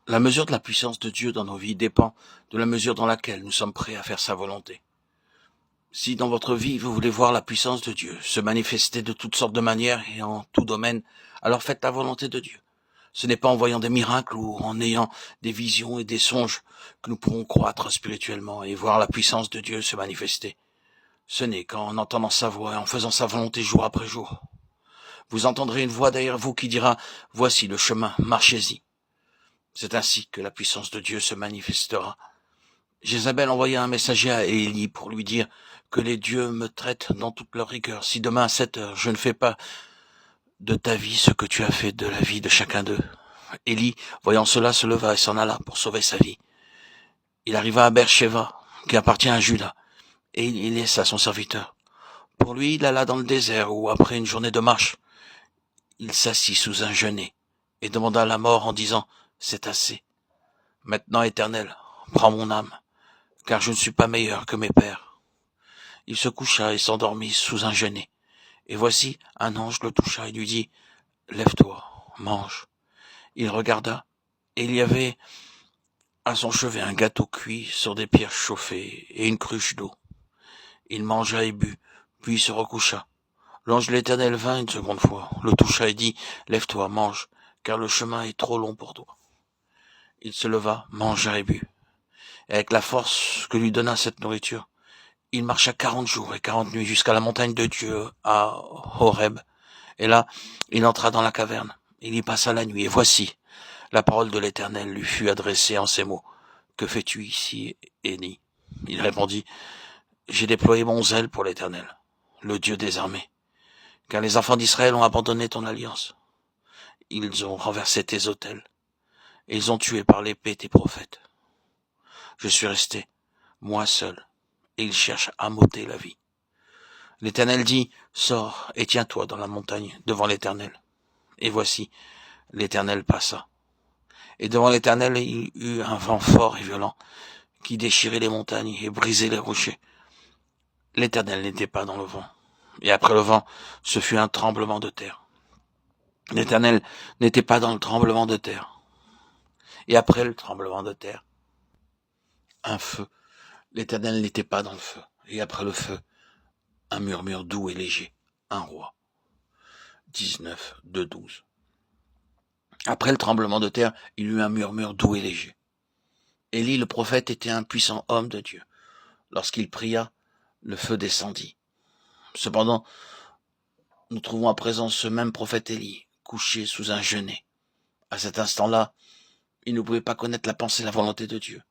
La mesure de la puissance de Dieu dans nos vies dépend de la mesure dans laquelle nous sommes prêts à faire sa volonté. Si dans votre vie, vous voulez voir la puissance de Dieu se manifester de toutes sortes de manières et en tout domaine, alors faites la volonté de Dieu. Ce n'est pas en voyant des miracles ou en ayant des visions et des songes que nous pourrons croître spirituellement et voir la puissance de Dieu se manifester. Ce n'est qu'en entendant sa voix et en faisant sa volonté jour après jour. Vous entendrez une voix derrière vous qui dira « Voici le chemin, marchez-y ». C'est ainsi que la puissance de Dieu se manifestera. Jézabel envoya un messager à Élie pour lui dire que les dieux me traitent dans toute leur rigueur. Si demain à 7 heures je ne fais pas de ta vie ce que tu as fait de la vie de chacun d'eux. Élie, voyant cela, se leva et s'en alla pour sauver sa vie. Il arriva à Beersheba, qui appartient à Juda, et il y laissa son serviteur. Pour lui, il alla dans le désert où, après une journée de marche, il s'assit sous un genêt et demanda la mort en disant « C'est assez. Maintenant, Éternel, prends mon âme, car je ne suis pas meilleur que mes pères. » Il se coucha et s'endormit sous un genêt. Et voici, un ange le toucha et lui dit « Lève-toi, mange. » Il regarda, et il y avait à son chevet un gâteau cuit sur des pierres chauffées et une cruche d'eau. Il mangea et but, puis se recoucha. L'ange de l'Éternel vint une seconde fois, le toucha et dit « Lève-toi, mange, car le chemin est trop long pour toi. » Il se leva, mangea et but. Et avec la force que lui donna cette nourriture, il marcha 40 jours et 40 nuits jusqu'à la montagne de Dieu, à Horeb. Et là, il entra dans la caverne. Il y passa la nuit. Et voici, la parole de l'Éternel lui fut adressée en ces mots. « Que fais-tu ici, Élie ?» Il répondit, « J'ai déployé mon zèle pour l'Éternel, le Dieu des armées, car les enfants d'Israël ont abandonné ton alliance. Ils ont renversé tes autels, et ils ont tué par l'épée tes prophètes. Je suis resté, moi seul, et ils cherchent à m'ôter la vie. L'Éternel dit, sors et tiens-toi dans la montagne devant l'Éternel. Et voici, l'Éternel passa. Et devant l'Éternel, il eut un vent fort et violent, qui déchirait les montagnes et brisait les rochers. L'Éternel n'était pas dans le vent. Et après le vent, ce fut un tremblement de terre. L'Éternel n'était pas dans le tremblement de terre. Et après le tremblement de terre, un feu. L'Éternel n'était pas dans le feu. Et après le feu, un murmure doux et léger. Un roi. 19, 2, 12. Après le tremblement de terre, il y eut un murmure doux et léger. Élie le prophète était un puissant homme de Dieu. Lorsqu'il pria, le feu descendit. Cependant, nous trouvons à présent ce même prophète Élie, couché sous un genêt. À cet instant-là, il ne pouvait pas connaître la pensée et la volonté de Dieu.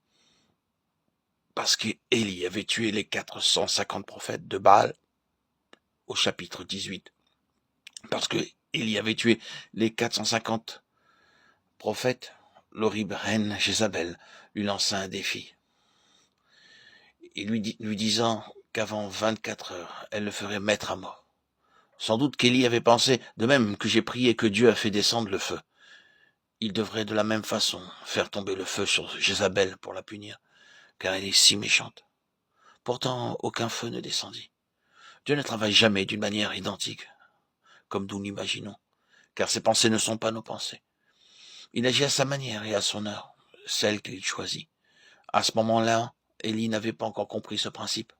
Parce qu'Élie avait tué les 450 prophètes de Baal au chapitre 18. Parce que Élie avait tué les 450 prophètes, l'horrible reine Jézabel lui lança un défi. Il lui disant qu'avant 24 heures, elle le ferait mettre à mort. Sans doute qu'Élie avait pensé, de même que j'ai prié que Dieu a fait descendre le feu. Il devrait de la même façon faire tomber le feu sur Jézabel pour la punir, car elle est si méchante. Pourtant, aucun feu ne descendit. Dieu ne travaille jamais d'une manière identique, comme nous l'imaginons, car ses pensées ne sont pas nos pensées. Il agit à sa manière et à son heure, celle qu'il choisit. À ce moment-là, Élie n'avait pas encore compris ce principe.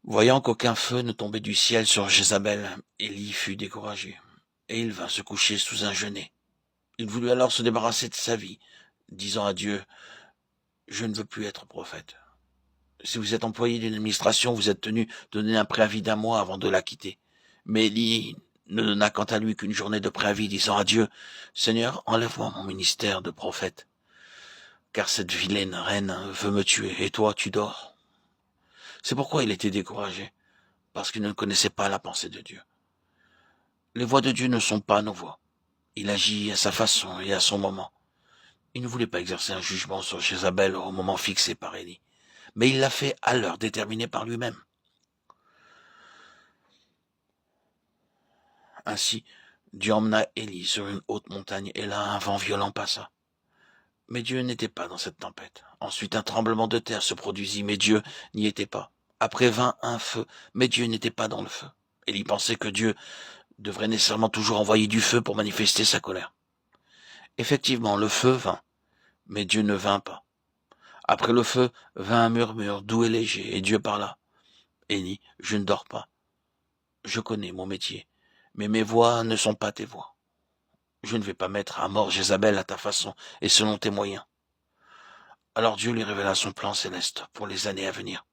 Voyant qu'aucun feu ne tombait du ciel sur Jézabel, Élie fut découragé, et il vint se coucher sous un genêt. Il voulut alors se débarrasser de sa vie, disant à Dieu, « Je ne veux plus être prophète. Si vous êtes employé d'une administration, vous êtes tenu de donner un préavis d'1 mois avant de la quitter. » Mais Élie ne donna quant à lui qu'une journée de préavis, disant à Dieu, « Seigneur, enlève-moi mon ministère de prophète, car cette vilaine reine veut me tuer, et toi, tu dors. » C'est pourquoi il était découragé, parce qu'il ne connaissait pas la pensée de Dieu. Les voies de Dieu ne sont pas nos voies. Il agit à sa façon et à son moment. Il ne voulait pas exercer un jugement sur Jézabel au moment fixé par Élie, mais il l'a fait à l'heure déterminée par lui-même. Ainsi, Dieu emmena Élie sur une haute montagne, et là un vent violent passa. Mais Dieu n'était pas dans cette tempête. Ensuite un tremblement de terre se produisit, mais Dieu n'y était pas. Après vint un feu, mais Dieu n'était pas dans le feu. Élie pensait que Dieu devrait nécessairement toujours envoyer du feu pour manifester sa colère. Effectivement, le feu vint, mais Dieu ne vint pas. Après le feu vint un murmure doux et léger, et Dieu parla. Élie, je ne dors pas. Je connais mon métier, mais mes voies ne sont pas tes voies. Je ne vais pas mettre à mort Jézabel à ta façon et selon tes moyens. Alors Dieu lui révéla son plan céleste pour les années à venir.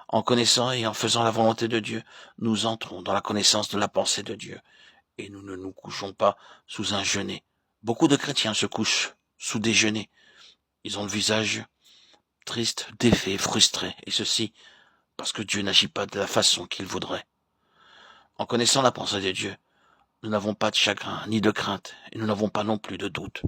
En connaissant et en faisant la volonté de Dieu, nous entrons dans la connaissance de la pensée de Dieu, et nous ne nous couchons pas sous un genêt. Beaucoup de chrétiens se couchent sous des genêts. Ils ont le visage triste, défait, frustré, et ceci parce que Dieu n'agit pas de la façon qu'il voudrait. En connaissant la pensée de Dieu, nous n'avons pas de chagrin ni de crainte, et nous n'avons pas non plus de doute.